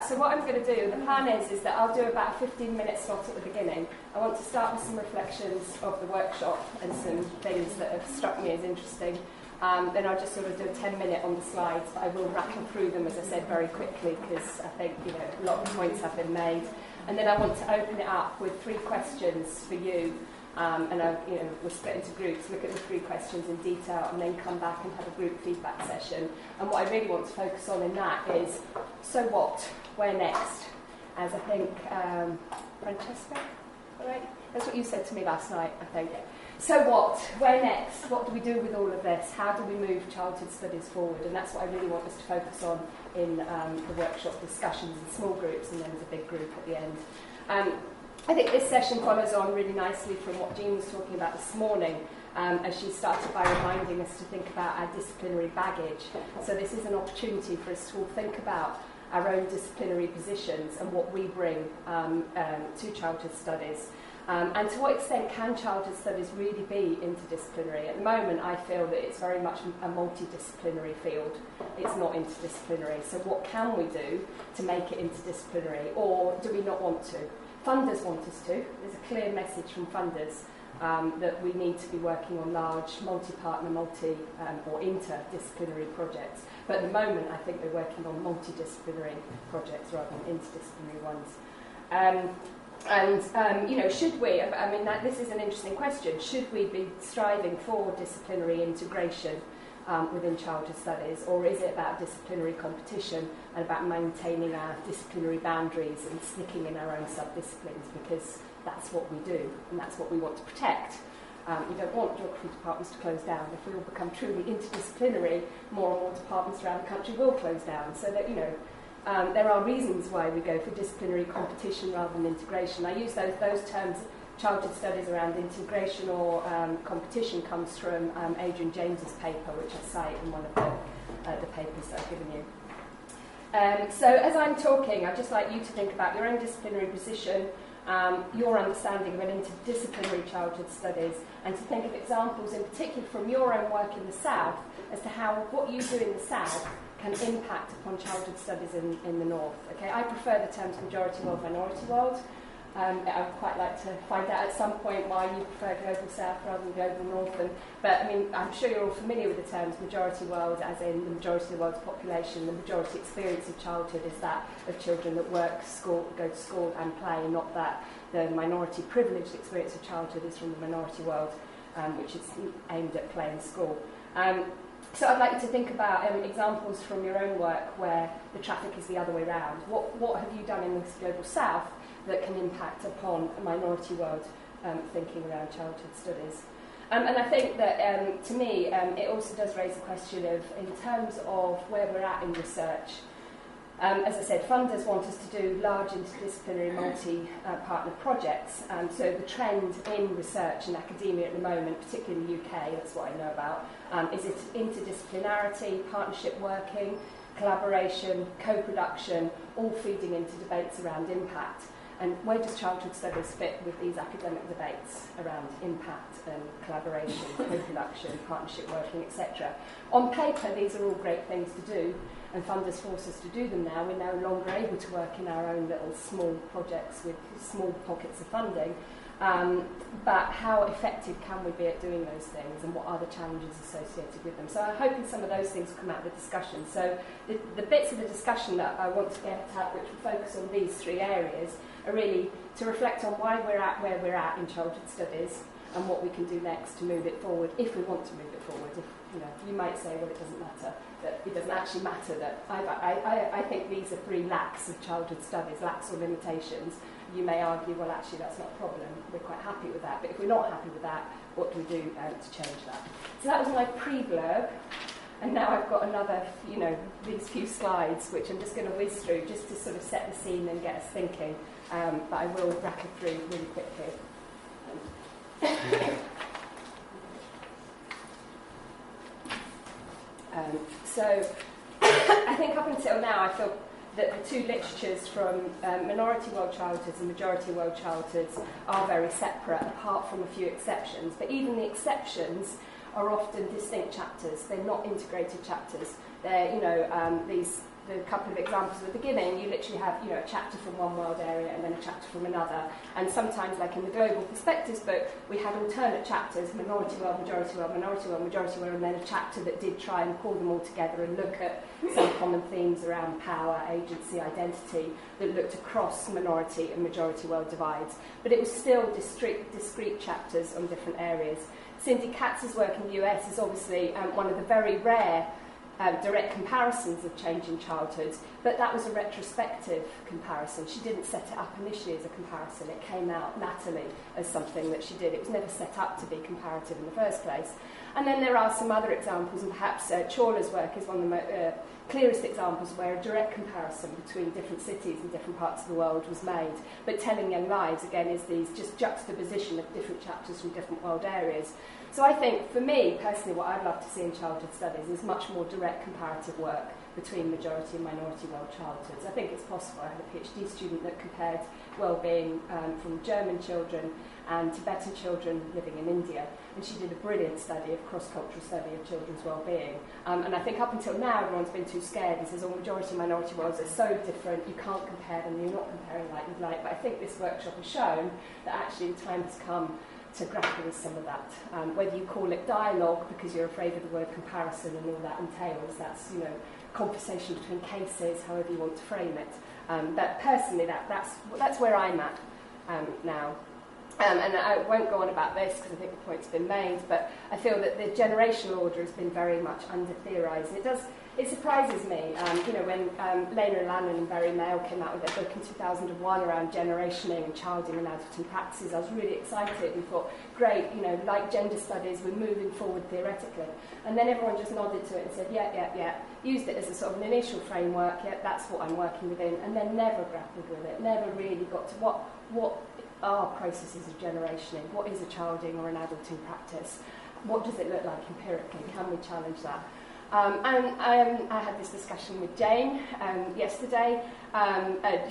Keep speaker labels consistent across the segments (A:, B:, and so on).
A: So what I'm going to do, the plan is that I'll do about a 15-minute slot at the beginning. I want to start with some reflections of the workshop and some things that have struck me as interesting. Then I'll just sort of do a 10-minute on the slides, but I will rattle through them, as I said, very quickly, because I think a lot of points have been made. And then I want to open it up with 3 questions for you. We'll split into groups, look at the 3 questions in detail, and then come back and have a group feedback session. And what I really want to focus on in that is, so what? Where next? As I think, Francesca, all right? That's what you said to me last night, I think. So what? Where next? What do we do with all of this? How do we move childhood studies forward? And that's what I really want us to focus on in the workshop discussions in small groups, and then as a big group at the end. I think this session follows on really nicely from what Jean was talking about this morning, as she started by reminding us to think about our disciplinary baggage. So this is an opportunity for us to all think about our own disciplinary positions and what we bring to childhood studies. And to what extent can childhood studies really be interdisciplinary? At the moment, I feel that it's very much a multidisciplinary field. It's not interdisciplinary. So what can we do to make it interdisciplinary, or do we not want to? Funders want us to. There's a clear message from funders that we need to be working on large multi-partner, or interdisciplinary projects. But at the moment, I think we're working on multidisciplinary projects rather than interdisciplinary ones. Should we, this is an interesting question, should we be striving for disciplinary integration within childhood studies, or is it about disciplinary competition and about maintaining our disciplinary boundaries and sticking in our own sub-disciplines, because that's what we do and that's what we want to protect. We don't want geography departments to close down. If we all become truly interdisciplinary, more and more departments around the country will close down. So that, there are reasons why we go for disciplinary competition rather than integration. I use those terms. Childhood studies around integration or competition comes from Adrian James's paper, which I cite in one of the papers that I've given you. So as I'm talking, I'd just like you to think about your own disciplinary position, your understanding of an interdisciplinary childhood studies, and to think of examples in particular from your own work in the South as to how what you do in the South can impact upon childhood studies in the North. Okay, I prefer the terms majority world, minority world. I would quite like to find out at some point why you prefer global South rather than global North. But I'm sure you're all familiar with the terms majority world, as in the majority of the world's population. The majority experience of childhood is that of children that work, go to school and play, not that the minority privileged experience of childhood is from the minority world, which is aimed at play and school. So I'd like you to think about examples from your own work where the traffic is the other way around. What have you done in this global South that can impact upon a minority world thinking around childhood studies? And I think that, to me, it also does raise the question of, in terms of where we're at in research, as I said, funders want us to do large interdisciplinary multi-partner projects. So the trend in research and academia at the moment, particularly in the UK, that's what I know about, is it interdisciplinarity, partnership working, collaboration, co-production, all feeding into debates around impact. And where does childhood studies fit with these academic debates around impact and collaboration, co-production, partnership working, etc.? On paper, these are all great things to do, and funders force us to do them now. We're no longer able to work in our own little small projects with small pockets of funding. But how effective can we be at doing those things, and what are the challenges associated with them? So I'm hoping some of those things will come out of the discussion. So the bits of the discussion that I want to get at, which will focus on these 3 areas, are really to reflect on why we're at where we're at in childhood studies and what we can do next to move it forward, if we want to move it forward. If, you might say, well, it doesn't matter, that it doesn't actually matter that I think these are 3 lacks of childhood studies, lacks or limitations. You may argue, well, actually, that's not a problem. We're quite happy with that. But if we're not happy with that, what do we do to change that? So that was my pre-blurb. And now I've got another, these few slides, which I'm just going to whiz through just to sort of set the scene and get us thinking. But I will rattle through really quickly. So I think up until now, I feel that the 2 literatures from minority world childhoods and majority world childhoods are very separate, apart from a few exceptions. But even the exceptions are often distinct chapters. They're not integrated chapters. They're, the couple of examples at the beginning, you literally have, you know, a chapter from one world area and then a chapter from another. And sometimes, like in the Global Perspectives book, we had alternate chapters, minority world, majority world, minority world, majority world, and then a chapter that did try and pull them all together and look at some common themes around power, agency, identity, that looked across minority and majority world divides. But it was still discrete chapters on different areas. Cindy Katz's work in the US is obviously one of the very rare direct comparisons of change in childhoods, but that was a retrospective comparison. She didn't set it up initially as a comparison. It came out latterly as something that she did. It was never set up to be comparative in the first place. And then there are some other examples, and perhaps Chawla's work is one of the clearest examples where a direct comparison between different cities and different parts of the world was made. But Telling Young Lives, again, is these just juxtaposition of different chapters from different world areas. So I think, for me, personally, what I'd love to see in childhood studies is much more direct comparative work between majority and minority world childhoods. I think it's possible. I had a PhD student that compared well-being from German children and Tibetan children living in India, and she did a brilliant study of cross-cultural study of children's well-being. And I think up until now, everyone's been too scared and says, oh, majority and minority worlds are so different, you can't compare them, you're not comparing like you'd like. But I think this workshop has shown that actually the time has come to grapple with some of that. Whether you call it dialogue because you're afraid of the word comparison and all that entails, that's, you know, conversation between cases, however you want to frame it. But personally, that's where I'm at now. And I won't go on about this because I think the point's been made, but I feel that the generational order has been very much under-theorised. It surprises me, you know, when Lena Lannon and Barry Mail came out with their book in 2001 around generationing and childing and adulting practices. I was really excited and thought, great, you know, like gender studies, we're moving forward theoretically. And then everyone just nodded to it and said, yeah, used it as a sort of an initial framework, yeah, that's what I'm working within, and then never grappled with it, never really got to what are processes of generationing, what is a childing or an adulting practice, what does it look like empirically, can we challenge that? I had this discussion with Jane yesterday.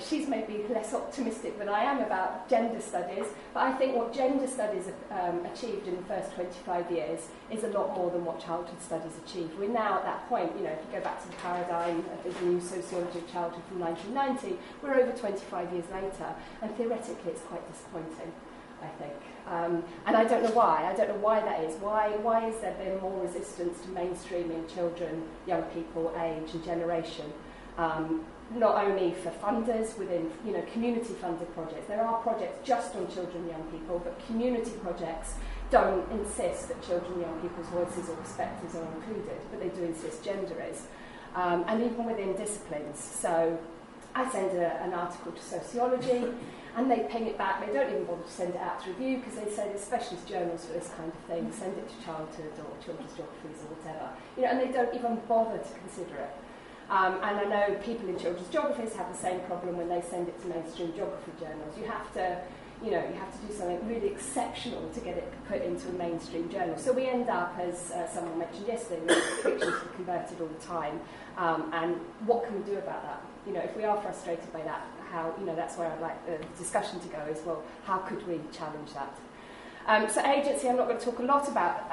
A: She's maybe less optimistic than I am about gender studies, but I think what gender studies have achieved in the first 25 years is a lot more than what childhood studies achieved. We're now at that point, you know, if you go back to the paradigm of the new sociology of childhood from 1990, we're over 25 years later, and theoretically it's quite disappointing, I think. And I don't know why. I don't know why that is. Why is there been more resistance to mainstreaming children, young people, age and generation? Not only for funders within, you know, community-funded projects. There are projects just on children and young people, but community projects don't insist that children and young people's voices or perspectives are included, but they do insist gender is. And even within disciplines. So I send an article to sociology, and they ping it back. They don't even bother to send it out to review because they say there's specialist journals for this kind of thing. Send it to childhood or children's geographies or whatever. You know, and they don't even bother to consider it. And I know people in children's geographies have the same problem when they send it to mainstream geography journals. You have to do something really exceptional to get it put into a mainstream journal. So we end up, as someone mentioned yesterday, with fictions are converted all the time. And what can we do about that? You know, if we are frustrated by that, how, you know, that's where I'd like the discussion to go as well. How could we challenge that? So agency, I'm not going to talk a lot about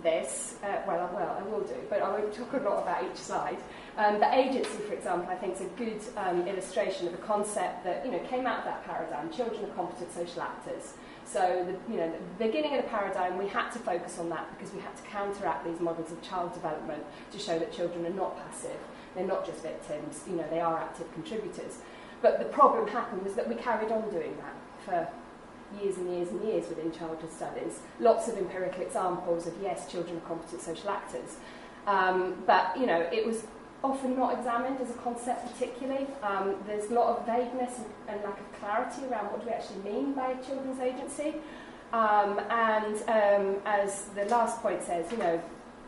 A: this. Well, I will do, but I won't talk a lot about each side. But agency, for example, I think is a good illustration of a concept that, you know, came out of that paradigm. Children are competent social actors. So, the beginning of the paradigm, we had to focus on that because we had to counteract these models of child development to show that children are not passive. They're not just victims. You know, they are active contributors. But the problem happened was that we carried on doing that for years and years and years within childhood studies. Lots of empirical examples of, yes, children are competent social actors. But, you know, it was often not examined as a concept particularly. There's a lot of vagueness and lack of clarity around what do we actually mean by children's agency. As the last point says, you know,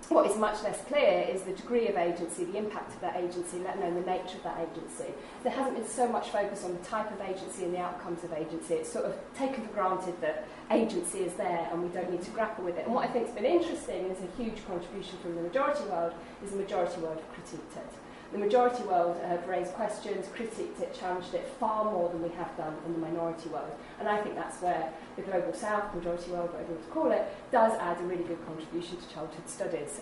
A: what is much less clear is the degree of agency, the impact of that agency, let alone the nature of that agency. There hasn't been so much focus on the type of agency and the outcomes of agency. It's sort of taken for granted that agency is there and we don't need to grapple with it. And what I think has been interesting and is a huge contribution from the majority world is the majority world have critiqued it. The majority world have raised questions, critiqued it, challenged it far more than we have done in the minority world. And I think that's where the Global South, majority world, whatever you want to call it, does add a really good contribution to childhood studies.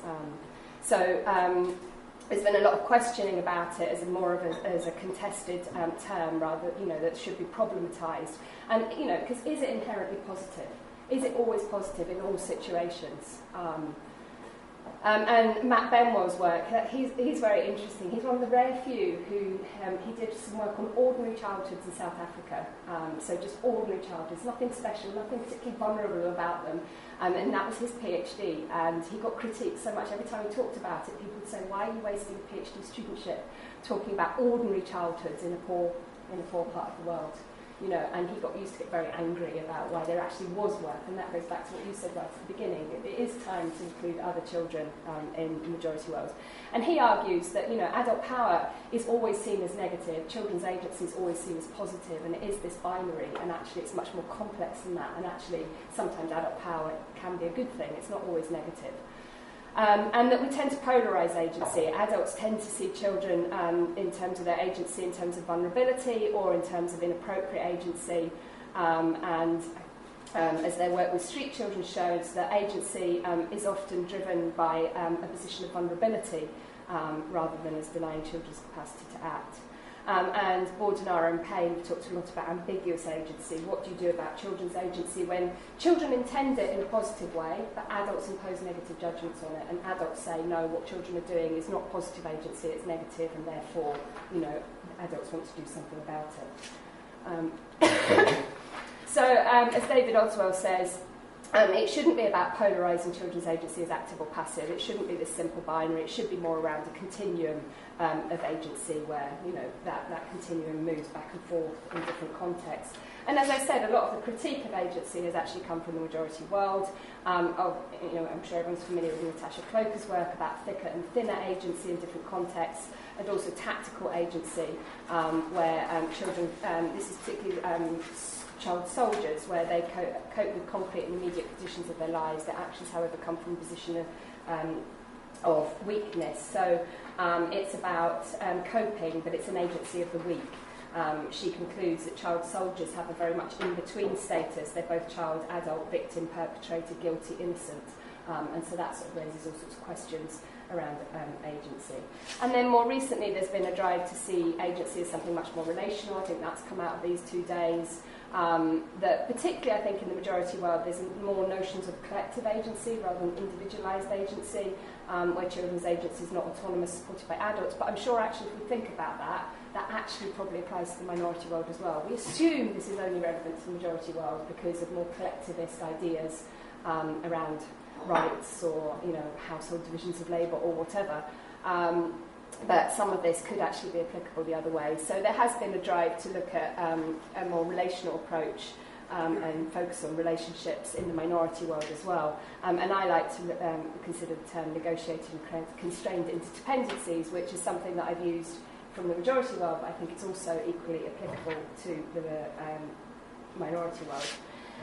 A: there's been a lot of questioning about it as a contested term, rather, that should be problematised. And, because is it inherently positive? Is it always positive in all situations? And Matt Benwell's work, he's very interesting. He's one of the rare few who he did some work on ordinary childhoods in South Africa. So just ordinary childhoods, nothing special, nothing particularly vulnerable about them. And that was his PhD. And he got critiqued so much every time he talked about it. People would say, "Why are you wasting a PhD studentship talking about ordinary childhoods in a poor part of the world?" And he used to get very angry about why there actually was work, and that goes back to what you said right at the beginning. It is time to include other children in the majority world. And he argues that, adult power is always seen as negative, children's agency is always seen as positive, and it is this binary, and actually it's much more complex than that, and actually sometimes adult power can be a good thing, it's not always negative. And that we tend to polarise agency. Adults tend to see children in terms of their agency, in terms of vulnerability, or in terms of inappropriate agency. As their work with street children shows, that agency is often driven by a position of vulnerability rather than as denying children's capacity to act. And Bordenara and Payne have talked a lot about ambiguous agency. What do you do about children's agency when children intend it in a positive way, but adults impose negative judgments on it, and adults say, no, what children are doing is not positive agency, it's negative, and therefore, adults want to do something about it. As David Oswell says, it shouldn't be about polarising children's agency as active or passive. It shouldn't be this simple binary. It should be more around a continuum of agency where, that continuum moves back and forth in different contexts. And as I said, a lot of the critique of agency has actually come from the majority world. I'm sure everyone's familiar with Natasha Cloker's work about thicker and thinner agency in different contexts, and also tactical agency, where children, this is particularly child soldiers, where they cope with concrete and immediate conditions of their lives. Their actions, however, come from a position of weakness. So it's about coping, but it's an agency of the weak. She concludes that child soldiers have a very much in-between status. They're both child, adult, victim, perpetrator, guilty, innocent. And so that sort of raises all sorts of questions around agency. And then more recently, there's been a drive to see agency as something much more relational. I think that's come out of these 2 days. That particularly, I think, in the majority world, there's more notions of collective agency rather than individualised agency, where children's agency is not autonomous, supported by adults. But I'm sure, actually, if we think about that, that actually probably applies to the minority world as well. We assume this is only relevant to the majority world because of more collectivist ideas around rights or, household divisions of labour or whatever. But some of this could actually be applicable the other way. So there has been a drive to look at a more relational approach and focus on relationships in the minority world as well. And I like to consider the term negotiated and constrained interdependencies, which is something that I've used from the majority world, but I think it's also equally applicable to the minority world.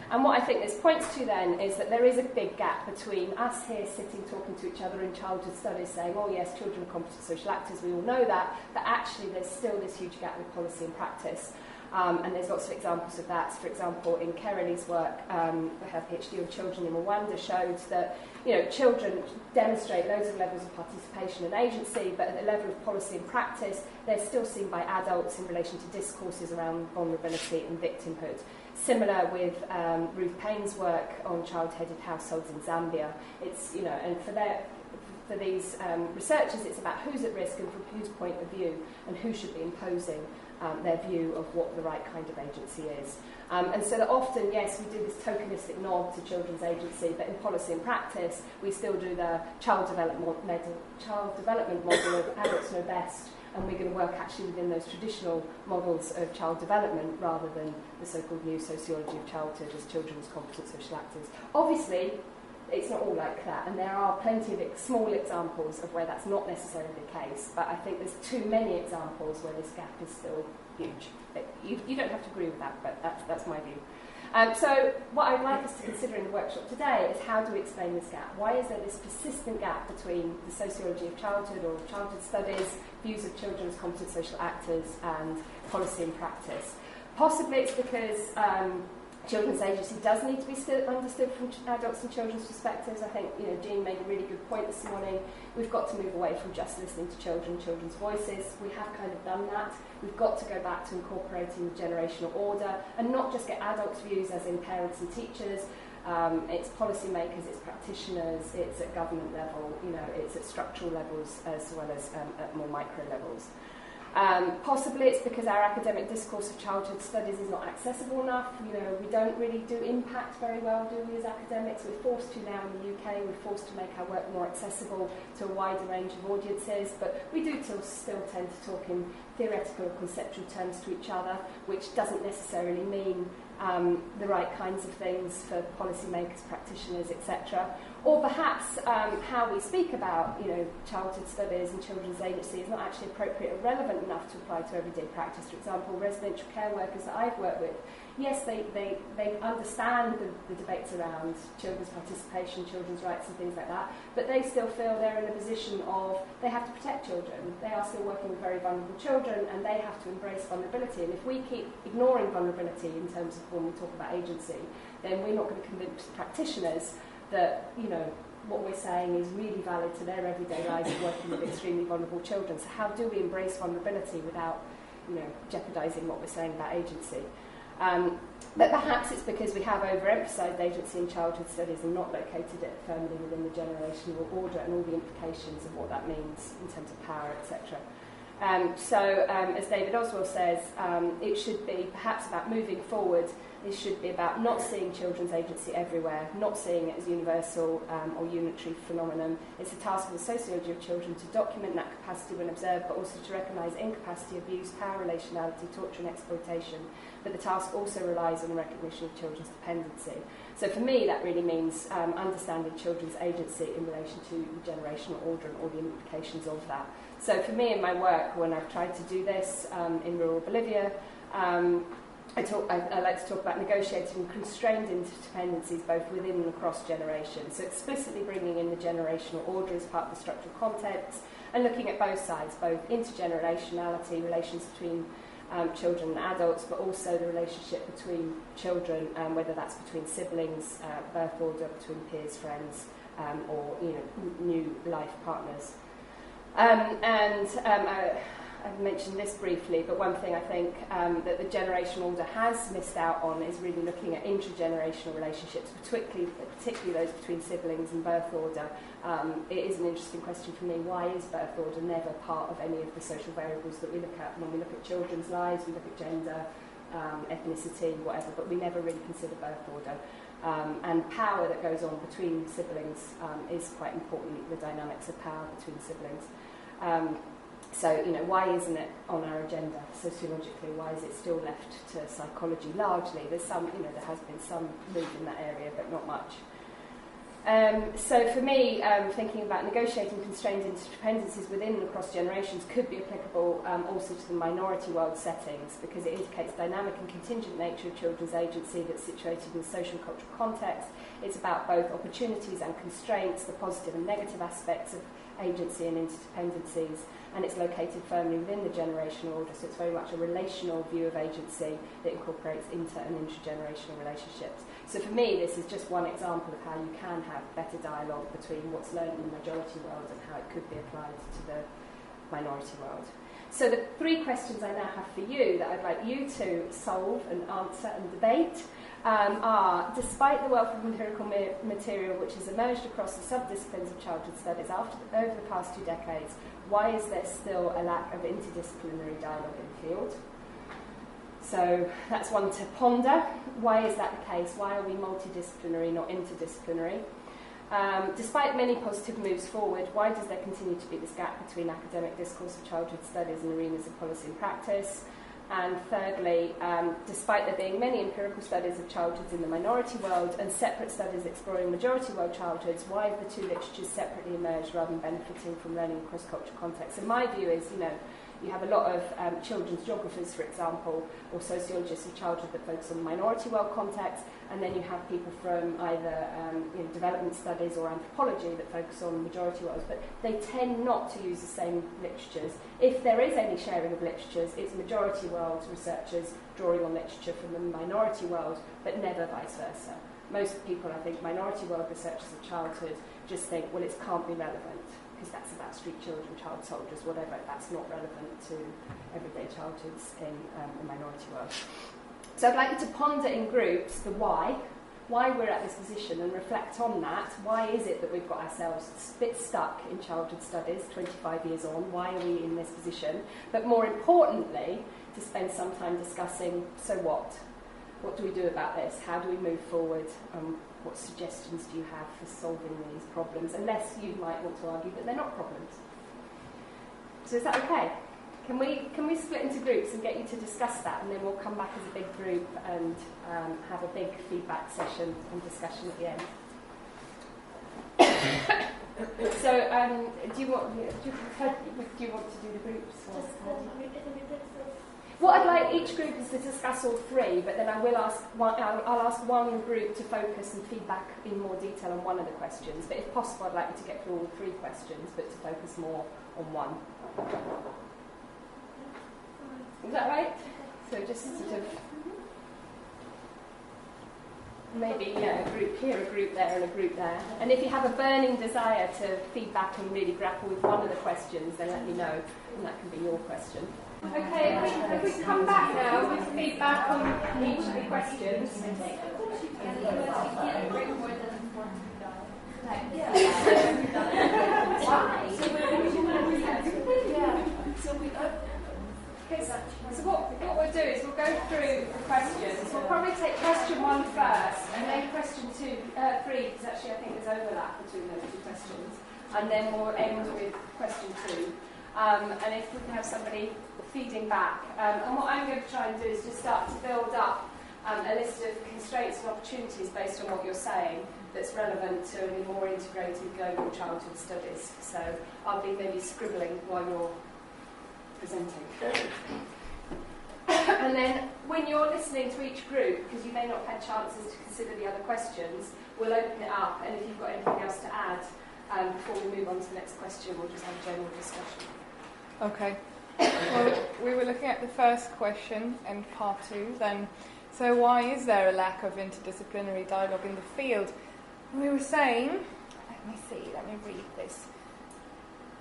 A: And what I think this points to then is that there is a big gap between us here sitting talking to each other in childhood studies saying, oh yes, children are competent social actors, we all know that, but actually there's still this huge gap with policy and practice. And there's lots of examples of that. For example, in Kereli's work, her PhD on children in Rwanda showed that children demonstrate loads of levels of participation and agency, but at the level of policy and practice, they're still seen by adults in relation to discourses around vulnerability and victimhood. Similar with Ruth Payne's work on child-headed households in Zambia. It's and for these researchers, it's about who's at risk and from whose point of view, and who should be imposing their view of what the right kind of agency is. And so that often, yes, we do this tokenistic nod to children's agency, but in policy and practice, we still do the child development model of adults know best, and we're going to work actually within those traditional models of child development rather than the so-called new sociology of childhood as children as competent social actors. Obviously, it's not all like that, and there are plenty of small examples of where that's not necessarily the case, but I think there's too many examples where this gap is still huge. You don't have to agree with that, but that's my view. So what I'd like us to consider in the workshop today is how do we explain this gap? Why is there this persistent gap between the sociology of childhood or childhood studies, views of children as competent social actors, and policy and practice? Possibly it's because Children's agency does need to be understood from adults and children's perspectives. I think Jean made a really good point this morning. We've got to move away from just listening to children's voices. We have kind of done that. We've got to go back to incorporating the generational order and not just get adults' views as in parents and teachers. It's policymakers, it's practitioners, it's at government level, it's at structural levels as well as at more micro levels. Possibly it's because our academic discourse of childhood studies is not accessible enough. We don't really do impact very well, do we, as academics? We're forced to now in the UK. We're forced to make our work more accessible to a wider range of audiences, but we do still tend to talk in theoretical or conceptual terms to each other, which doesn't necessarily mean the right kinds of things for policymakers, practitioners, etc. Or perhaps how we speak about childhood studies and children's agency is not actually appropriate or relevant enough to apply to everyday practice. For example, residential care workers that I've worked with, yes, they understand the debates around children's participation, children's rights and things like that, but they still feel they're in a position of they have to protect children. They are still working with very vulnerable children and they have to embrace vulnerability. And if we keep ignoring vulnerability in terms of when we talk about agency, then we're not going to convince practitioners that what we're saying is really valid to their everyday lives of working with extremely vulnerable children. So how do we embrace vulnerability without jeopardising what we're saying about agency? But perhaps it's because we have overemphasised agency in childhood studies and not located it firmly within the generational order and all the implications of what that means in terms of power, etc. So as David Oswell says, it should be perhaps about moving forward. It should be about not seeing children's agency everywhere, not seeing it as universal or unitary phenomenon. It's a task of the sociology of children to document that capacity when observed, but also to recognise incapacity, abuse, power relationality, torture and exploitation. But the task also relies on the recognition of children's dependency. So for me, that really means understanding children's agency in relation to the generational order and all the implications of that. So for me in my work, when I've tried to do this in rural Bolivia, I like to talk about negotiating and constrained interdependencies both within and across generations. So explicitly bringing in the generational order as part of the structural context and looking at both sides, both intergenerationality, relations between children and adults, but also the relationship between children, whether that's between siblings, birth order, between peers, friends, or new life partners. I've mentioned this briefly, but one thing I think that the generational order has missed out on is really looking at intergenerational relationships, particularly those between siblings and birth order. It is an interesting question for me. Why is birth order never part of any of the social variables that we look at? When we look at children's lives, we look at gender, ethnicity, whatever, but we never really consider birth order. And power that goes on between siblings is quite important, the dynamics of power between siblings. So, why isn't it on our agenda sociologically? Why is it still left to psychology largely? There's some, there has been some move in that area, but not much. So for me, thinking about negotiating constrained interdependencies within and across generations could be applicable also to the minority world settings, because it indicates dynamic and contingent nature of children's agency that's situated in a social and cultural context. It's about both opportunities and constraints, the positive and negative aspects of agency and interdependencies, and it's located firmly within the generational order, so it's very much a relational view of agency that incorporates inter- and intergenerational relationships. So for me, this is just one example of how you can have better dialogue between what's learned in the majority world and how it could be applied to the minority world. So the three questions I now have for you that I'd like you to solve and answer and debate are, despite the wealth of empirical material which has emerged across the subdisciplines of childhood studies over the past 2 decades, why is there still a lack of interdisciplinary dialogue in the field? So that's one to ponder. Why is that the case? Why are we multidisciplinary, not interdisciplinary? Despite many positive moves forward, why does there continue to be this gap between academic discourse of childhood studies and arenas of policy and practice? And thirdly, despite there being many empirical studies of childhoods in the minority world and separate studies exploring majority world childhoods, why have the two literatures separately emerged rather than benefiting from learning across cultural contexts? And my view is, You have a lot of children's geographers, for example, or sociologists of childhood that focus on the minority world context, and then you have people from either development studies or anthropology that focus on majority worlds, but they tend not to use the same literatures. If there is any sharing of literatures, it's majority world researchers drawing on literature from the minority world, but never vice versa. Most people, I think, minority world researchers of childhood just think, well, it can't be relevant, because that's about street children, child soldiers, whatever. That's not relevant to everyday childhoods in the minority world. So I'd like you to ponder in groups the why we're at this position, and reflect on that. Why is it that we've got ourselves a bit stuck in childhood studies 25 years on? Why are we in this position? But more importantly, to spend some time discussing, so what? What do we do about this? How do we move forward? What suggestions do you have for solving these problems? Unless you might want to argue that they're not problems. So is that okay? Can we split into groups and get you to discuss that, and then we'll come back as a big group and have a big feedback session and discussion at the end. So do you want to do the groups? What I'd like each group is to discuss all three, but then I'll ask one group to focus and feedback in more detail on one of the questions. But if possible, I'd like you to get through all three questions, but to focus more on one. Is that right? So just sort of maybe a group here, a group there, and a group there. And if you have a burning desire to feedback and really grapple with one of the questions, then let me know, and that can be your question. Okay, if we come back now with feedback on each of the questions. So what we'll do is we'll go through the questions. We'll probably take question 1 first, and then question 3, because actually I think there's overlap between those two questions, and then we'll end with question 2. And if we can have somebody feeding back. And what I'm going to try and do is just start to build up a list of constraints and opportunities based on what you're saying that's relevant to a more integrated global childhood studies. So I'll be maybe scribbling while you're presenting. And then when you're listening to each group, because you may not have had chances to consider the other questions, we'll open it up, and if you've got anything else to add before we move on to the next question, we'll just have a general discussion.
B: Okay. Well, we were looking at the first question in part 2 then. So why is there a lack of interdisciplinary dialogue in the field? We were saying, let me read this.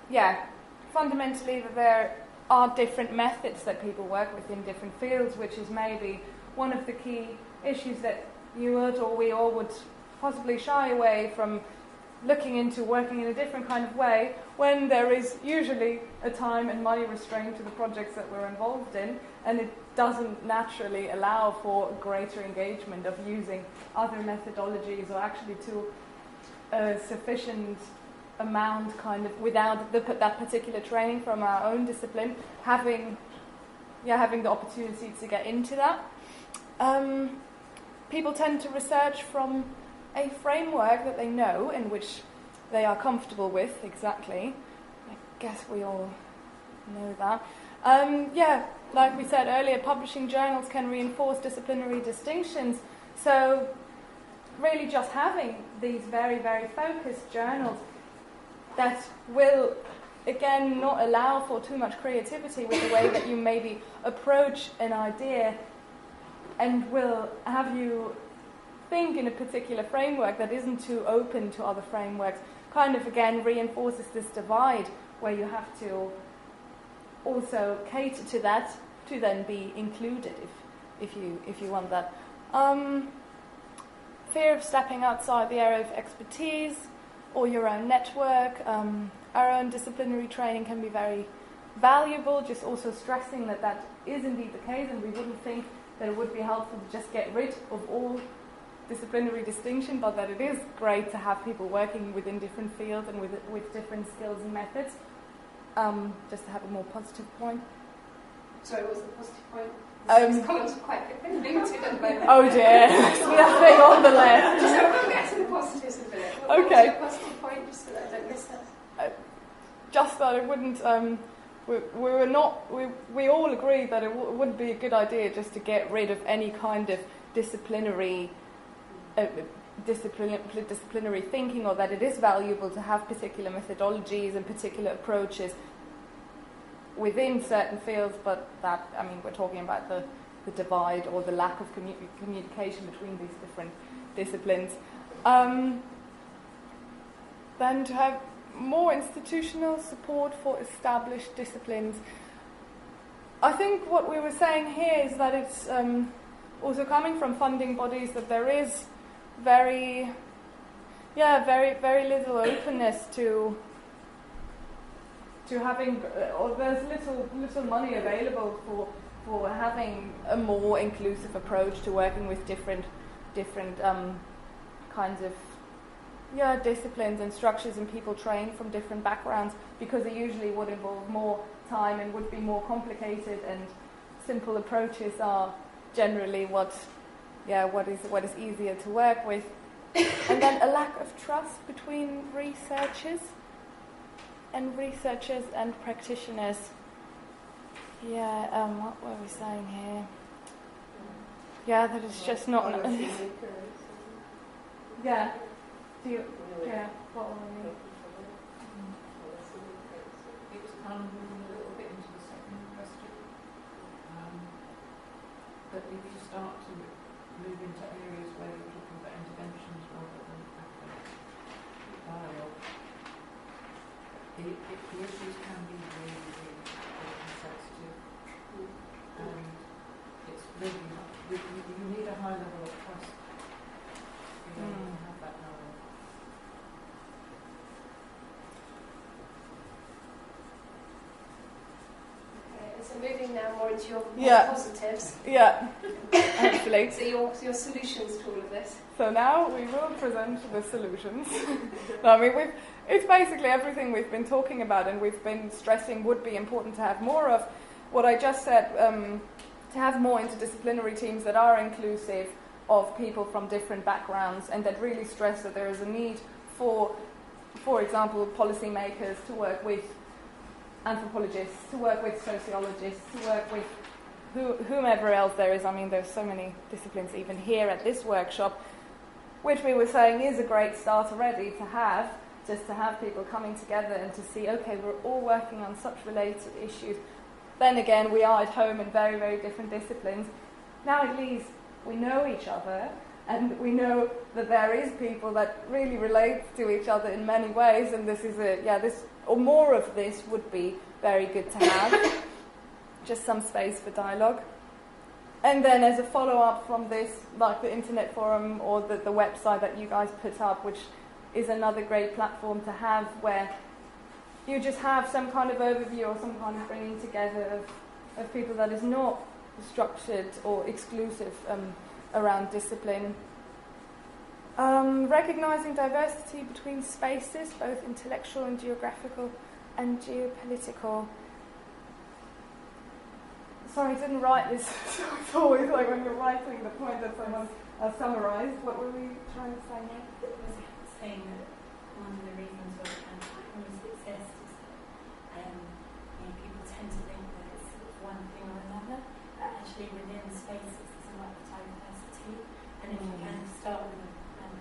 B: Yeah, fundamentally that there are different methods that people work with in different fields, which is maybe one of the key issues that you would, or we all would possibly shy away from looking into working in a different kind of way when there is usually a time and money restraint to the projects that we're involved in, and it doesn't naturally allow for greater engagement of using other methodologies, or actually to a sufficient amount kind of without that particular training from our own discipline, having the opportunity to get into that. People tend to research from a framework that they know and which they are comfortable with, exactly. I guess we all know that. Like we said earlier, publishing journals can reinforce disciplinary distinctions. So really just having these very, very focused journals that will, again, not allow for too much creativity with the way that you maybe approach an idea, and will have you think in a particular framework that isn't too open to other frameworks, kind of again reinforces this divide where you have to also cater to that to then be included if you want that. Fear of stepping outside the area of expertise or your own network. Our own disciplinary training can be very valuable, just also stressing that is indeed the case, and we wouldn't think that it would be helpful to just get rid of all disciplinary distinction, but that it is great to have people working within different fields and with different skills and methods, just to have a more positive point.
A: Sorry, what was the positive point? These comments are quite limited at the moment.
B: Oh dear, there's nothing on the left.
A: So we'll get to the positives in a minute. What was your positive point, just so that I don't miss that?
B: Just that it we all agreed that it wouldn't be a good idea just to get rid of any kind of disciplinary thinking, or that it is valuable to have particular methodologies and particular approaches within certain fields, but that, I mean, we're talking about the divide or the lack of communication between these different disciplines. Then to have more institutional support for established disciplines. I think what we were saying here is that it's also coming from funding bodies that there is very little openness to having, or there's little money available for having a more inclusive approach to working with different kinds of disciplines and structures and people trained from different backgrounds, because it usually would involve more time and would be more complicated, and simple approaches are generally what is easier to work with. And then a lack of trust between researchers and practitioners. What were we saying here? That it's just not. What were we mean?
C: It's kind of moving a little bit into the second question. But if you start to move into areas where you're talking about interventions rather than academic dialogue, the issues can be really, really sensitive. And it's really not, you need a high level of trust to be able to have that knowledge.
A: So moving now more into your positives.
B: Hopefully.
A: So your solutions to all of this.
B: So now we will present the solutions. I mean, it's basically everything we've been talking about, and we've been stressing would be important to have more of. What I just said, to have more interdisciplinary teams that are inclusive of people from different backgrounds, and that really stress that there is a need for example, policymakers to work with anthropologists, to work with sociologists, to work with whomever else there is. I mean, there's so many disciplines even here at this workshop, which we were saying is a great start already to have, just to have people coming together and to see, okay, we're all working on such related issues. Then again, we are at home in very, very different disciplines. Now at least we know each other, and we know that there is people that really relate to each other in many ways, and this is more of this would be very good to have. Just some space for dialogue. And then as a follow-up from this, like the internet forum or the website that you guys put up, which is another great platform to have, where you just have some kind of overview or some kind of bringing together of people that is not structured or exclusive around discipline. Recognising diversity between spaces, both intellectual and geographical and geopolitical. Sorry, I didn't write this, so it's always like when you're writing the point that someone summarised. What were we trying to say here?
D: I was saying that one of the reasons why anti-communist exists is that people tend to think that it's one thing or another, but actually within spaces there's a lot of diversity, and if you can start with a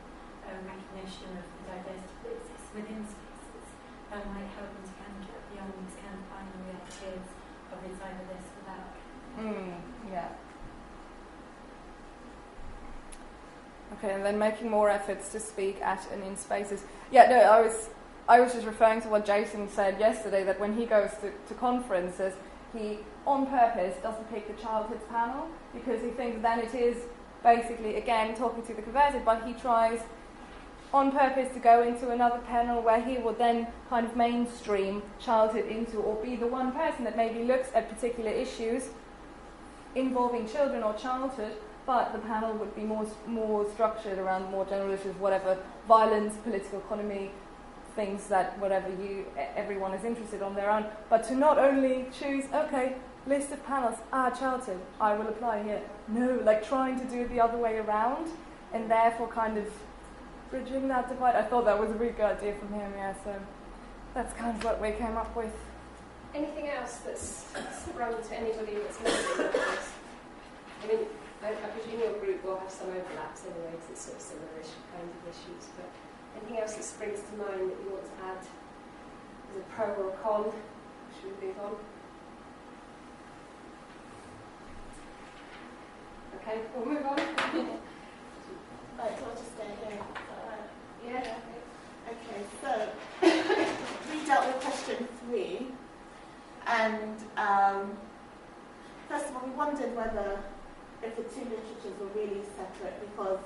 D: recognition of the diversity that exists within spaces, that might help them to kind of get beyond these kind of binary ideas of it's either this or that.
B: Okay, and then making more efforts to speak at and in spaces. I was just referring to what Jason said yesterday, that when he goes to conferences, he on purpose doesn't pick the childhood panel, because he thinks then it is basically, again, talking to the converted, but he tries on purpose to go into another panel where he will then kind of mainstream childhood into, or be the one person that maybe looks at particular issues involving children or childhood, but the panel would be more structured around more general issues, whatever, violence, political economy, things that everyone is interested on their own, but to not only choose, okay, list of panels, childhood, I will apply here. No, like trying to do it the other way around, and therefore kind of bridging that divide. I thought that was a really good idea from him, so that's kind of what we came up with.
A: Anything else that's sprung to anybody that's listening? I mean, I presume your group will have some overlaps anyway, because it's sort of similar kinds of issues, but anything else that springs to mind that you want to add as a pro or a con? Should we move on? Okay, we'll move on.
E: Right, so I'll just stay here.
A: Yeah.
E: Okay, so we dealt with question 3, and first of all, we wondered whether if the two literatures were really separate, because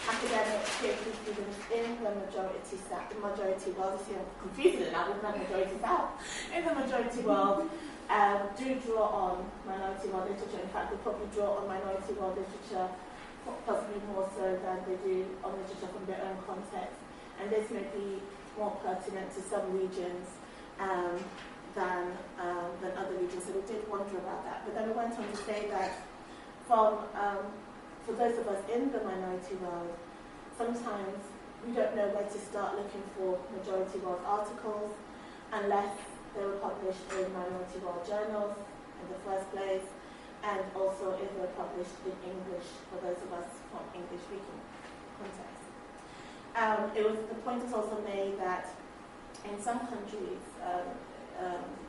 E: academic PhD students in the majority world, you see I'm confusing it now with the majority south, in the majority world do draw on minority world literature. In fact, they probably draw on minority world literature possibly more so than they do on literature from their own context. And this may be more pertinent to some regions than other regions. So we did wonder about that. But then we went on to say that for those of us in the minority world, sometimes we don't know where to start looking for majority world articles unless they were published in minority world journals in the first place, and also if they were published in English for those of us from English-speaking context. The point was also made that in some countries,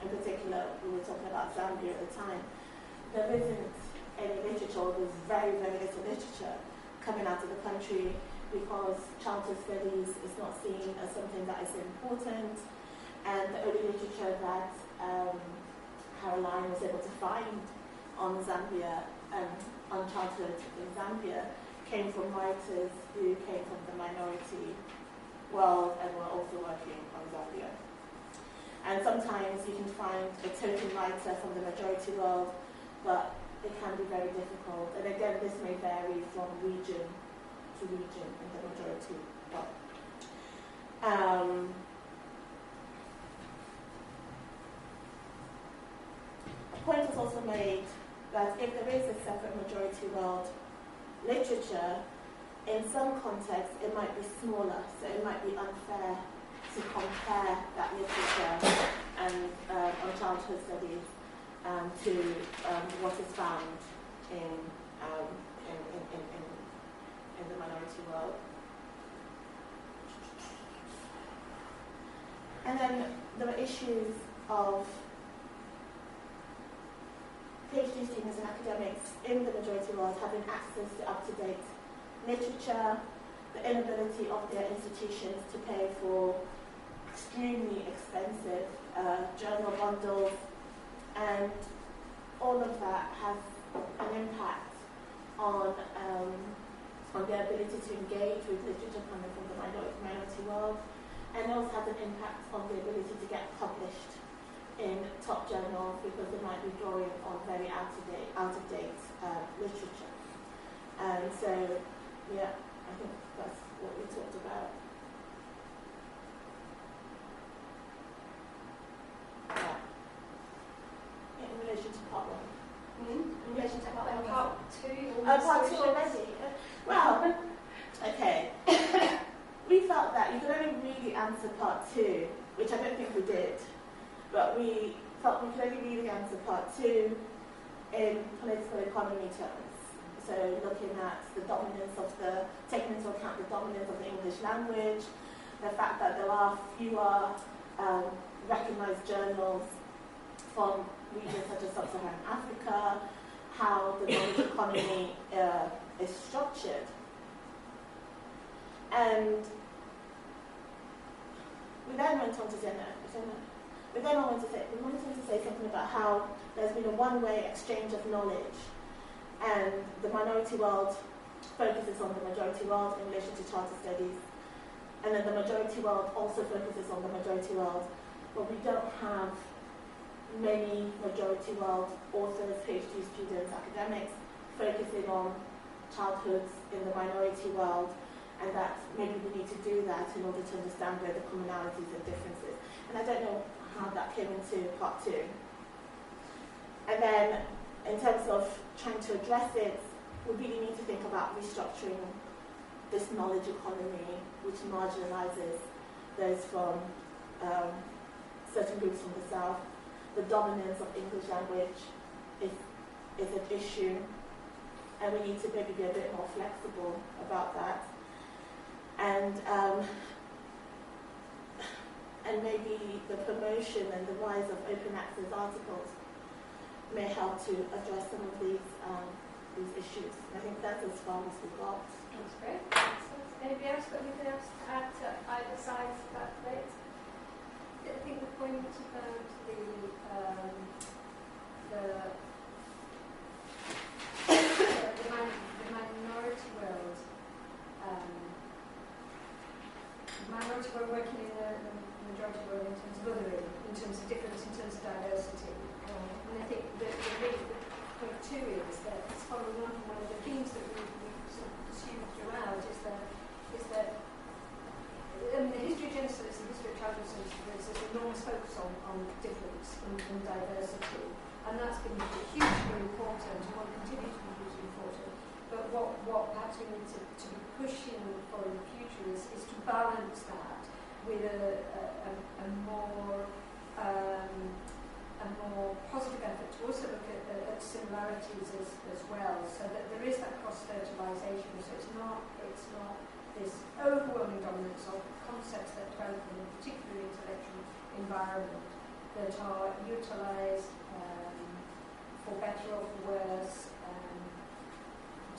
E: in particular, we were talking about Zambia at the time, there isn't any literature, or there's very, very little literature coming out of the country because childhood studies is not seen as something that is important, and the only literature that Caroline was able to find on Zambia, on childhood in Zambia, came from writers who came from the minority world and were also working on Zambia. And sometimes you can find a token writer from the majority world, but it can be very difficult. And again, this may vary from region to region in the majority world. A point was also made that if there is a separate majority world literature, in some contexts it might be smaller, so it might be unfair to compare that literature and on childhood studies to what is found in the minority world. And then there were issues of PhD students and academics in the majority world having access to up-to-date literature, the inability of their institutions to pay for extremely expensive journal bundles, and all of that has an impact on their ability to engage with literature coming from the minority world, and also has an impact on the ability to get published in top journals because they might be drawing on very out-of-date literature. And so, yeah, I think that's what we talked about. Yeah. In relation to part 1. In relation to part 1.
A: Part 2.
E: Part 2 already. Well, okay. We felt that you could only really answer part 2, which I don't think we did. But we felt we could only really answer part 2 in political economy terms. So looking at the dominance of taking into account the dominance of the English language, the fact that there are fewer recognized journals from regions such as Sub-Saharan Africa, how the knowledge economy is structured. And we then went on to say something about how there's been a one-way exchange of knowledge, and the minority world focuses on the majority world in relation to charter studies, and then the majority world also focuses on the majority world, but we don't have many majority world authors, PhD students, academics focusing on childhoods in the minority world, and that maybe we need to do that in order to understand where the commonalities and differences. And I don't know how that came into part 2. And then, in terms of trying to address it, we really need to think about restructuring this knowledge economy, which marginalizes those from certain groups from the South, the dominance of English language is an issue, and we need to maybe be a bit more flexible about that. And maybe the promotion and the rise of open access articles may help to address some of these issues. I think that's as far as we got.
A: That's great. Anybody else got anything else to add to either side of that debate? I think the point about the minority world. Minority world working in the majority world in terms of othering, in terms of difference, in terms of diversity. And I think the point two is that it's following on from one of the themes that we sort of pursued throughout is that the history of Genesis, the history of childhood services, there's this enormous focus on difference and diversity, and that's been hugely important and will continue to be hugely important. But what perhaps we need to be pushing for in the future is to balance that with a more positive effort to also look at similarities as well, so that there is that cross-fertilisation. So it's not this overwhelming dominance of concepts that develop in a particular intellectual environment that are utilised for better or for worse,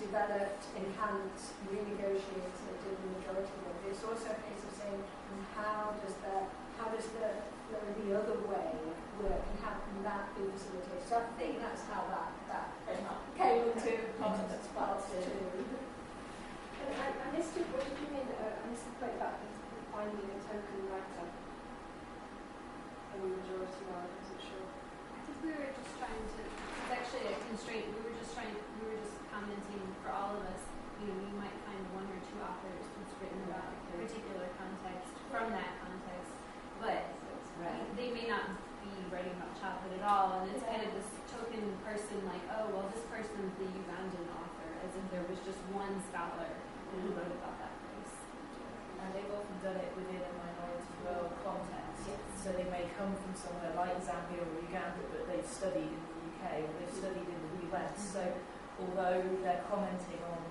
A: developed, enhanced, renegotiated in the majority of it. It's also a case of saying, how does the other way work, and how can that be facilitated? So I think that's how that came into part two. I missed it. What did you mean? I missed the point about finding a token writer in the majority world. I wasn't sure.
F: I think we were just trying to. It's actually a constraint. We were just commenting for all of us. You might find one or two authors who's written about a particular context from that context, but they may not be writing about childhood at all. And it's kind of this token person, like, oh, well, this person's the Ugandan author, as if there was just one scholar who wrote about that place.
C: And they've often done it within a minority world context. Yes. So they may come from somewhere like Zambia or Uganda, but they've studied in the UK or they've studied in the US. So although they're commenting on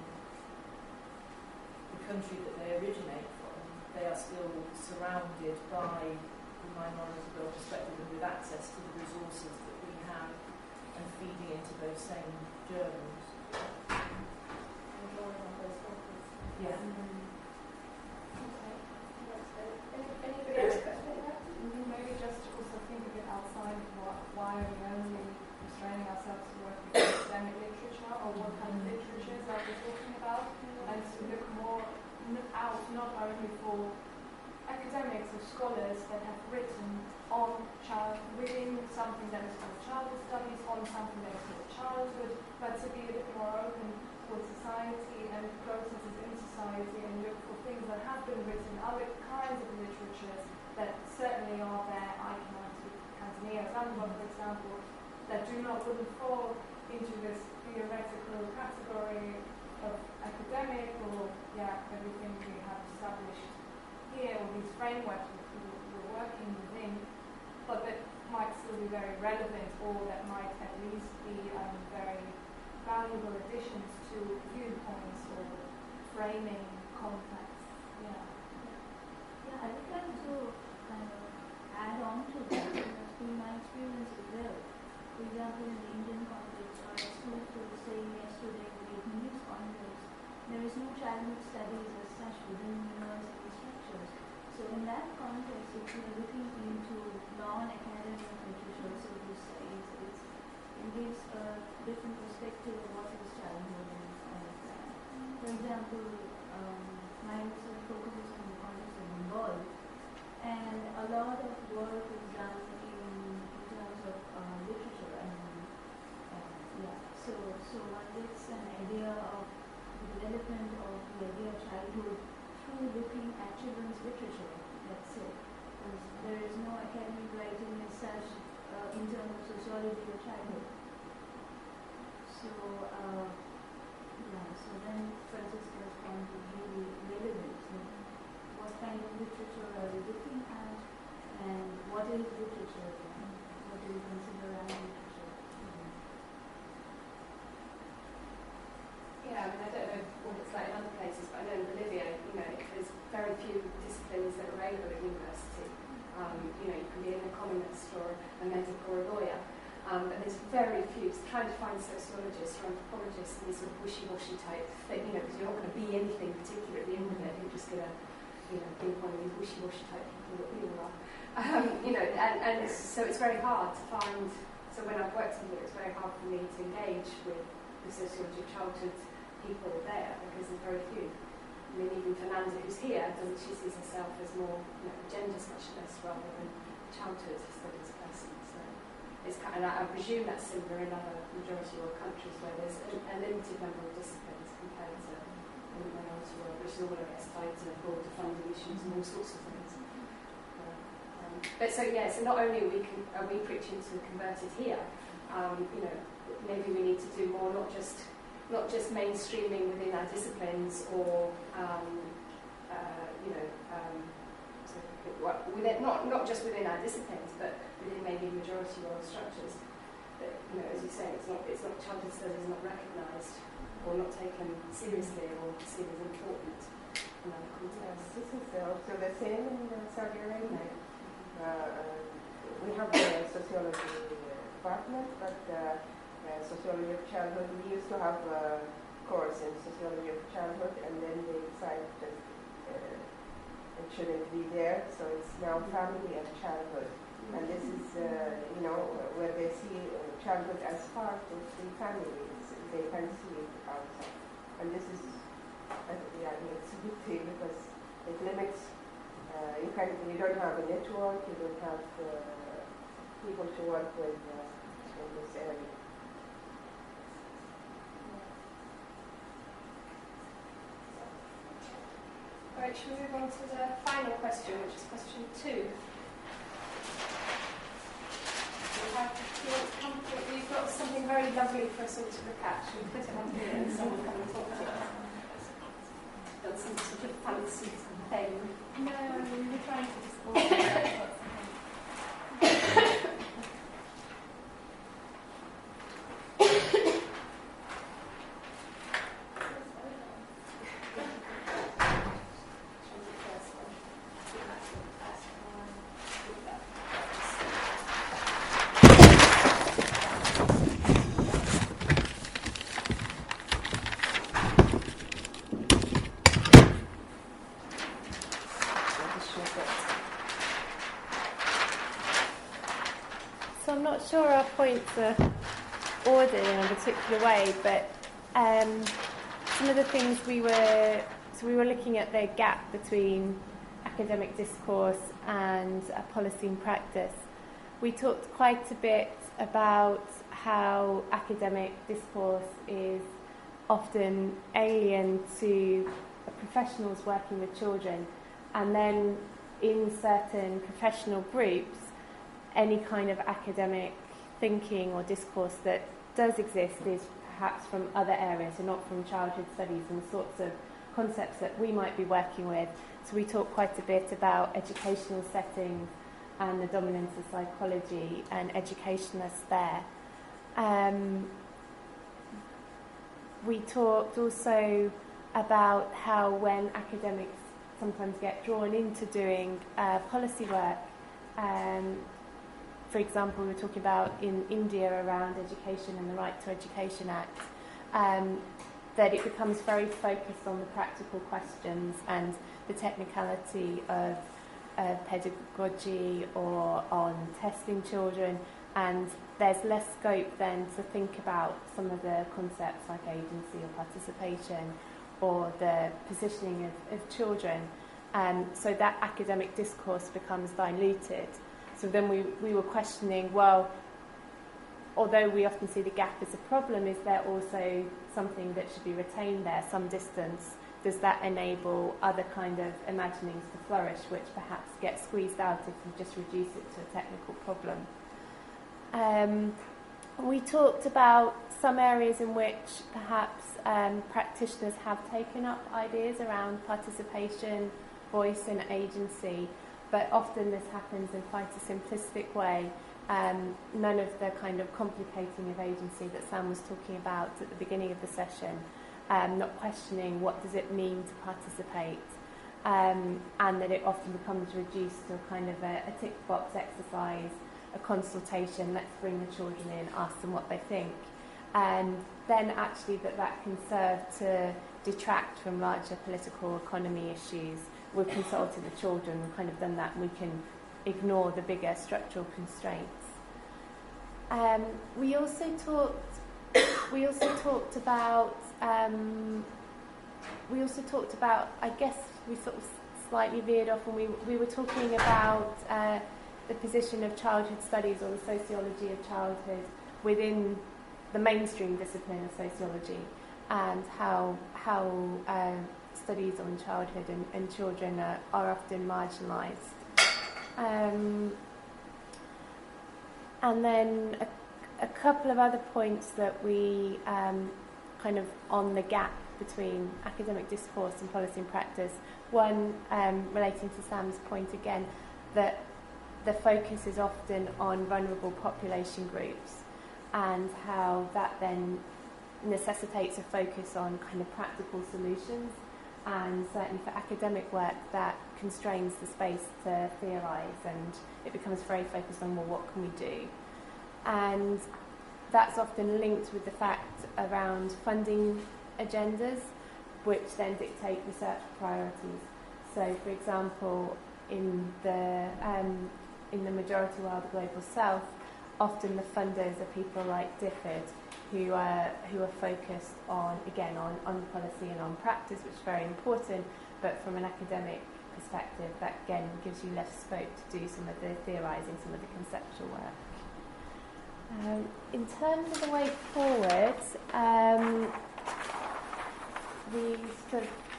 C: the country that they originate from, they are still surrounded by the minority world perspective and with access to the resources that we have and feeding into those same journals. Yeah.
A: Anybody else got
B: Maybe just also think a bit outside of why are we only restraining ourselves to work with academic literature, or what kind of literatures are we talking about, and to look more out not only for academics or scholars that have written on within something that is called childhood studies, on something that is called childhood, but to be a bit more open with society and processes in society, and look for things that have been written, other kinds of literatures that certainly are there. I can answer Tanzania, Zanzibar, for example, that wouldn't fall into this theoretical category of academic or everything we have established here, or these frameworks we're working within, but that might still be very relevant, or that might at least be very valuable additions to viewpoints or framing contexts.
G: I would like to kind of add on to that. That's been my experience as well. For example, in the Indian context, our students were saying yesterday in the English context, there is no childhood studies as such within university structures. So in that context, if you are looking into non-academic literature, so to say, it gives a different perspective of what is childhood and all of that. For example, my research focuses on the context of Bengal, and a lot of work is done in terms of literature, so one gets an idea of the development of the idea of childhood through looking at children's literature, let's say. There is no academic writing as such in terms of sociology of childhood. So then Francisca's point is really relevant. What kind of literature are we looking at? And what is literature then? What do you consider as literature?
A: Yeah, I mean, I don't know what it's like in other places, but I know in Bolivia, there's very few disciplines that are available at university. You can be an economist or a medic or a lawyer, but there's very few. It's trying to find sociologists or anthropologists and these sort of wishy-washy type thing, because you're not going to be anything particular at the end of it. You're just going to, be one of these wishy-washy type people that we all are. And so it's very hard to find. So when I've worked in here, it's very hard for me to engage with the sociology of childhood people there because there's very few. I mean, even Fernanda, who's here, she sees herself as more gender specialist rather than childhood studies person. So it's and I presume that's similar in other majority world countries where there's a limited number of disciplines compared to in the minority world, which is all, I guess, tied to broader funding issues and all sorts of things. But so not only are we preaching to the converted here, maybe we need to do more, not just mainstreaming within our disciplines or not just within our disciplines, but within maybe majority world structures. That as you say, it's not childhood studies are not recognised or not taken seriously or seen as important in other contexts.
H: This is also the same in Saudi Arabia. We have the sociology department, but sociology of childhood. We used to have a course in sociology of childhood, and then they decided that it shouldn't be there, so it's now family and childhood. And this is, where they see childhood as part of the family. They can see it outside. And this is, it's a good thing because it limits. You don't have a network. You don't have people to work with in this area.
A: All right, shall we move on to the final question, which is question 2? We've got something very lovely for us all to look at. Should we put it on here and someone come and talk to us? Got some sort of fancy thing.
F: No, we were trying to just organise what's
I: So I'm not sure our points are ordered in a particular way, but some of the things we were looking at the gap between academic discourse and policy and practice. We talked quite a bit about how academic discourse is often alien to professionals working with children, and then in certain professional groups, any kind of academic thinking or discourse that does exist is perhaps from other areas and not from childhood studies and the sorts of concepts that we might be working with. So we talk quite a bit about educational settings and the dominance of psychology and educationists there. We talked also about how when academics sometimes get drawn into doing policy work, for example, we were talking about in India around education and the Right to Education Act, that it becomes very focused on the practical questions and the technicality of pedagogy or on testing children, and there's less scope then to think about some of the concepts like agency or participation or the positioning of children. So that academic discourse becomes diluted. So then we were questioning, well, although we often see the gap as a problem, is there also something that should be retained there, some distance? Does that enable other kind of imaginings to flourish, which perhaps get squeezed out if you just reduce it to a technical problem? We talked about some areas in which perhaps practitioners have taken up ideas around participation, voice and agency, but often this happens in quite a simplistic way. None of the kind of complicating of agency that Sam was talking about at the beginning of the session, not questioning what does it mean to participate, and that it often becomes reduced to a kind of a tick box exercise, a consultation, let's bring the children in, ask them what they think, and then actually that can serve to detract from larger political economy issues. We've consulted the children, we've kind of done that, and we can ignore the bigger structural constraints. We also talked about, I guess we sort of slightly veered off, and we were talking about the position of childhood studies, or the sociology of childhood within the mainstream discipline of sociology, and how studies on childhood and children are often marginalised. And then a couple of other points that we kind of on the gap between academic discourse and policy and practice. One, relating to Sam's point again, that the focus is often on vulnerable population groups, and how that then necessitates a focus on kind of practical solutions, and certainly for academic work that constrains the space to theorise, and it becomes very focused on, well, what can we do? And that's often linked with the fact around funding agendas, which then dictate research priorities. So, for example, in the majority world, the global south, often the funders are people like DFID, who are focused on policy and on practice, which is very important, but from an academic perspective, that again gives you less scope to do some of the theorising, some of the conceptual work. In terms of the way forward,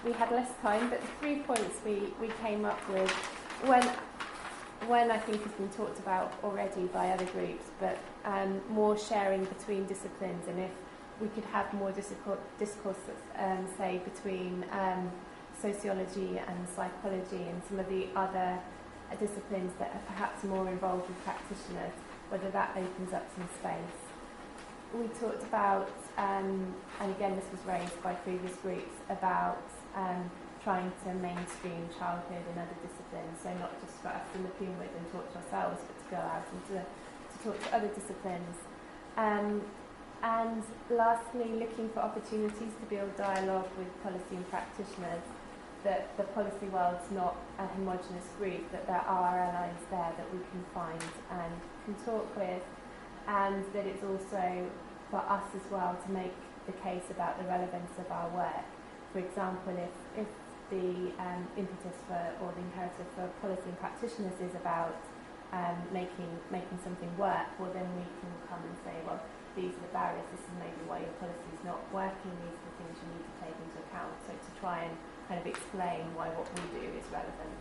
I: we had less time, but the 3 points we came up with, one I think has been talked about already by other groups, but more sharing between disciplines, and if we could have more discourse, say, between sociology and psychology and some of the other disciplines that are perhaps more involved with practitioners, whether that opens up some space. We talked about, and again this was raised by previous groups, about trying to mainstream childhood in other disciplines, so not just for us to look inward and talk to ourselves, but to go out and to talk to other disciplines. And lastly, looking for opportunities to build dialogue with policy and practitioners, that the policy world's not a homogenous group, that there are allies there that we can find and can talk with, and that it's also for us as well to make the case about the relevance of our work. For example, if the impetus for, or the imperative for policy and practitioners is about making something work, well then we can come and say, well, these are the barriers, this is maybe why your policy is not working, these are the things you need to take into account. So to try and kind of explain why what we do is relevant.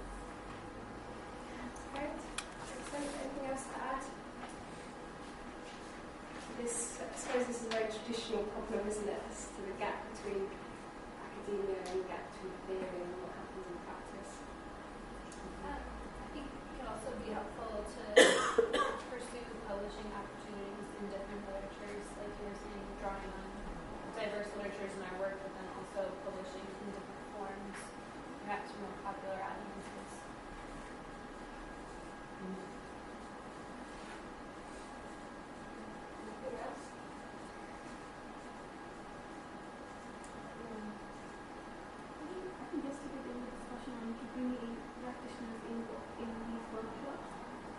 A: Great. Excellent. Anything else to add? This, I suppose this is a very traditional problem, isn't it, as to the gap between academia and the gap between theory and what happens in practice.
F: I think it can also be helpful to pursue publishing opportunities in different literatures, like you were saying, drawing on diverse literatures in our work, but then also publishing in different forms, perhaps for more popular audiences.
A: Anything else?
G: I think just to get in the discussion on bringing practitioners in these workshops,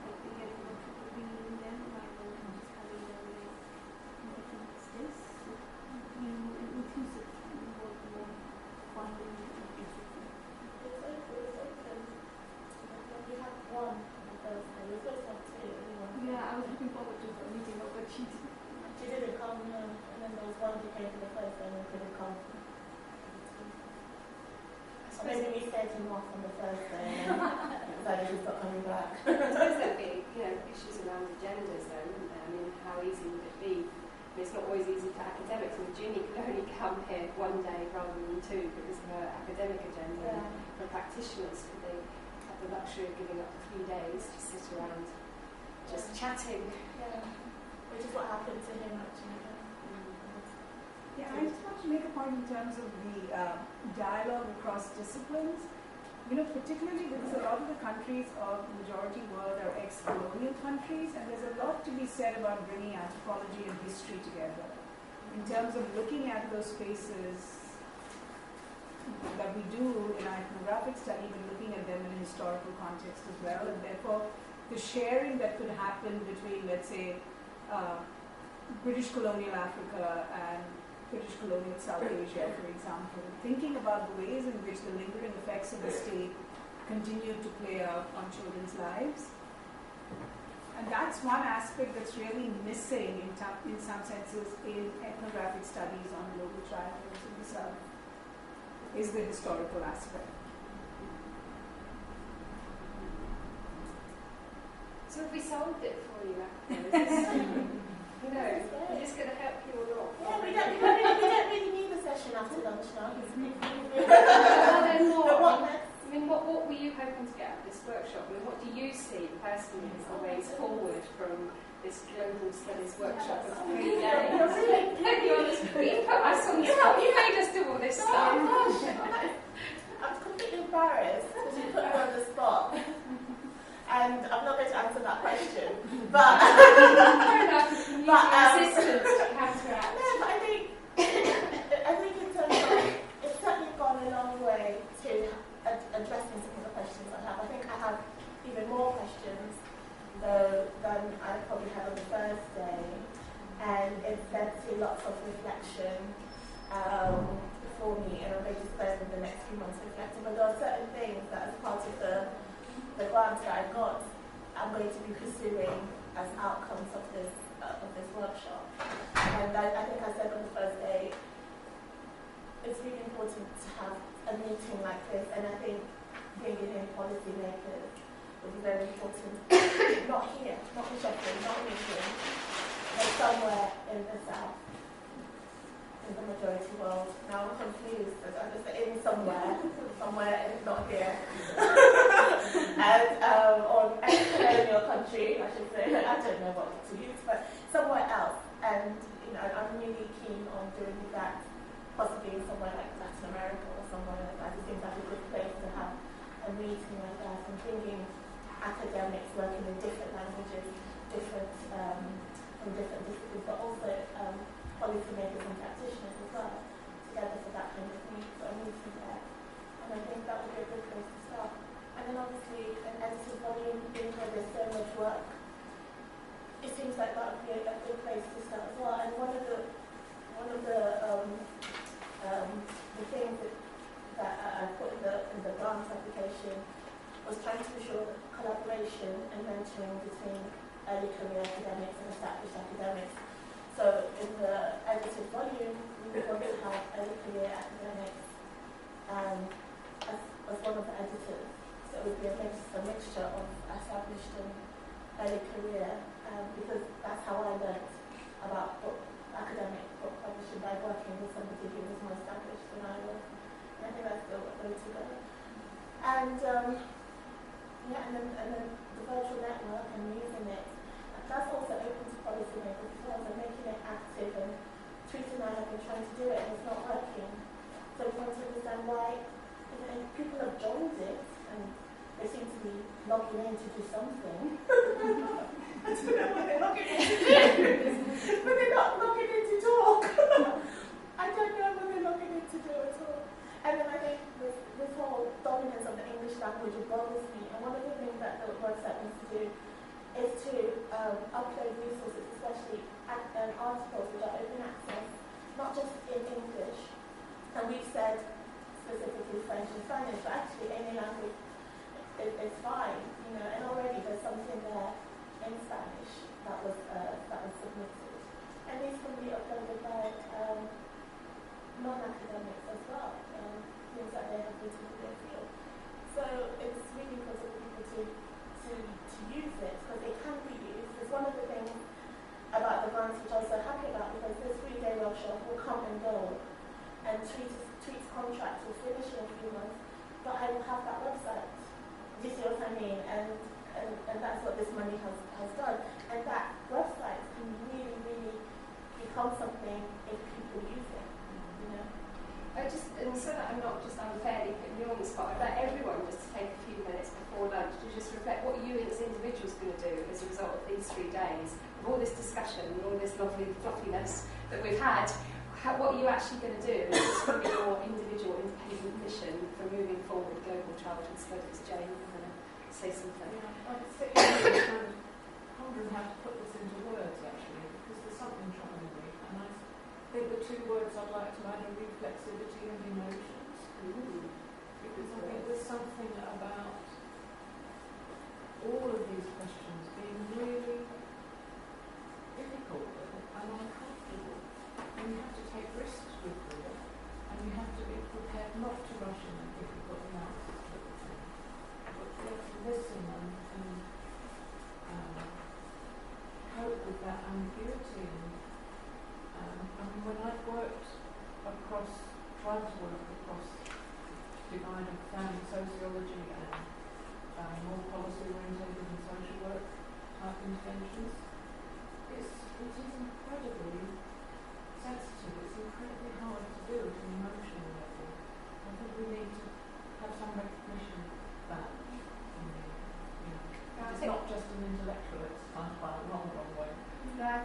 G: like they get a workshop of bringing them rather than just having them in different space. So being more inclusive and more fun and interesting.
E: It's open. You have one on the Thursday. You're supposed to have two.
G: Yeah, I was looking forward to the meeting, but she didn't.
E: She didn't come, no. And then there was one who came for the Thursday and then couldn't come. So maybe we scared him off on the Thursday and decided he's not coming back.
A: I suppose there'd be, issues around agendas though, wouldn't there? I mean, how easy would it be? It's not always easy for academics. I mean, Junie could only come here one day rather than two because of her academic agenda.
E: Yeah.
A: For practitioners, could they have the luxury of giving up a few days to sit around just chatting.
E: Yeah, which is what happened to him actually.
J: Yeah, I just want to make a point in terms of the dialogue across disciplines. You know, particularly because a lot of the countries of the majority world are ex-colonial countries, and there's a lot to be said about bringing anthropology and history together in terms of looking at those spaces that we do in our ethnographic study, but looking at them in a historical context as well, and therefore the sharing that could happen between, let's say, British colonial Africa and British colonial South Asia, for example, thinking about the ways in which the lingering effects of the state continue to play out on children's lives. And that's one aspect that's really missing in some senses in ethnographic studies on global childhoods in the South, is the historical aspect.
A: So have we solved it for you, Akko? You know, is this going to help you or not?
E: Yeah, we don't really need a session after lunch now.
A: Well, then
E: But
A: what were you hoping to get out of this workshop? I mean, what do you see personally as the ways forward from this global studies workshop of 3 days? You put us on the spot. You made us do all this stuff.
E: I'm completely embarrassed because you put me on the spot. And I'm not going to answer that question. But
A: fair enough. Resistance to counteract.
E: No, but I think in terms of it's certainly gone a long way to addressing some of the questions I have. I think I have even more questions than I probably had on the first day, and it's led to lots of reflection for me, and I'm going to spend the next few months reflecting. But there are certain things that, as part of the grants that I got, I'm going to be pursuing as outcomes of this workshop. And I think I said on the first day, it's really important to have a meeting like this, and I think bringing in policy makers will be very important. Not here, not in Sheffield, not in England, but somewhere in the South, in the majority world. Now I'm confused, as I just say in somewhere and not here. And or ex-colonial country, I should say. I don't know what to use, but somewhere else. And I'm really keen on doing that, possibly somewhere like Latin America or somewhere like that. It seems like a good place to have a meeting like that, and bringing academics working in different languages, from different disciplines, but also policymakers and practitioners as well, together for that kind of meeting there. And I think that would be a good place to start. And then obviously an edited volume, being where there's so much work, it seems like that would be a good place to start as well. And one of the things that I put in the grant application was trying to ensure that collaboration and mentoring between early career academics and established academics. So in the edited volume, we want to have early career academics as one of the editors. So it would be a mixture of established and early career, because that's how I learned about academic book publishing, by working with somebody who was more established than I was. And I think that's the way to go. And and then the virtual network and using it, that's also open to policymakers as well, so making it active. And Teresa and I have been trying to do it and it's not working. So we want to understand why people have joined it and they seem to be logging in to do something. I don't know what they're logging in to do, but they're not logging in to talk. I don't know what they're logging in to do at all. And then I think this whole dominance of the English language bothers me. And one of the things that the website needs to do is to upload resources, especially articles which are open access, not just in English. And we've said specifically French and Spanish, but actually any language is fine, and already there's something there in Spanish that was submitted. And these can be uploaded by non-academics as well, things that they have written in their field. So it's really important for people to use it, because it can be used. It's one of the things about the grants which I'm so happy about, because this 3-day workshop will come and go, and Tweet's contract will finish in a few months, but I will have that website Do you see what I mean? And that's what this money has done. And that website can really, really become something if people use it. You know?
A: And so that I'm not just unfairly putting you on the spot, I'd like everyone just to take a few minutes before lunch to just reflect what you as individuals are going to do as a result of these 3 days, of all this discussion and all this lovely fluffiness that we've had. What are you actually going to do? It's going to be your individual independent mission for moving forward global childhood studies. Jane, you want to say something?
C: Yeah, I'd say I'm wondering how to put this into words actually, because there's something troubling me, and I think the 2 words I'd like to add are reflexivity and emotions. Because I think there's something about all of these questions being really difficult and uncomfortable. And you have to take risks with them, and you have to be prepared not to rush in and think you've got the answers to everything, but to listen and cope with that ambiguity. And when I've worked across, tried to work across divide of family sociology and more policy-orientated and social work type interventions, it is incredibly sensitive. It's incredibly hard to do at an emotional level. I think we need to have some recognition of that. It's not just an intellectual exercise by the wrong way.
A: No, I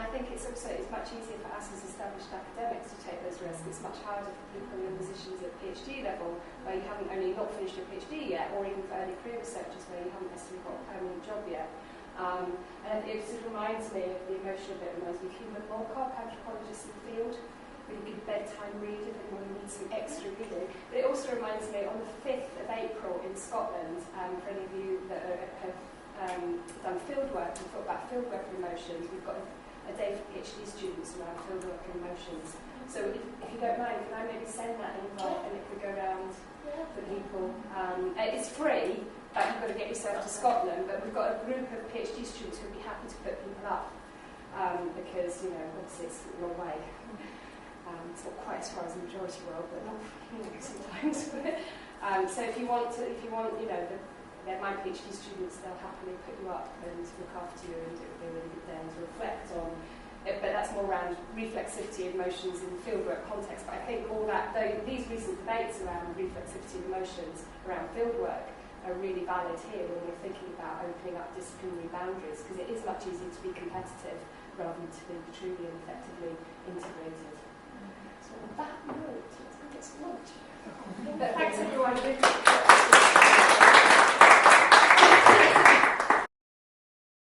A: think it's also much easier for us as established academics to take those risks. It's much harder for people in positions at PhD level where you haven't only not finished your PhD yet, or even for early career researchers where you haven't necessarily got a permanent job yet. And it sort of reminds me of the emotional bit, reminds me of Hubert Moorcock, anthropologist in the field, really good bedtime read if anyone needs some extra reading. But it also reminds me on the 5th of April in Scotland, for any of you that have done fieldwork and thought about fieldwork and emotions, we've got a day for PhD students around fieldwork and emotions. So if you don't mind, can I maybe send that invite and it could go around for people? It's free, but you've got to get yourself to Scotland, but we've got a group of PhD students who'd be happy to put people up because, obviously it's a long way. It's not quite as far as the majority world, but not sometimes. So if you want, they're my PhD students, they'll happily put you up and look after you, and it will be a really good day to reflect on it. But that's more around reflexivity of emotions in the fieldwork context. But I think all that, these recent debates around reflexivity of emotions around fieldwork are really valid here when we're thinking about opening up disciplinary boundaries, because it is much easier to be competitive rather than to be truly and effectively integrated. So on that note, let's go get some lunch. But thanks everyone.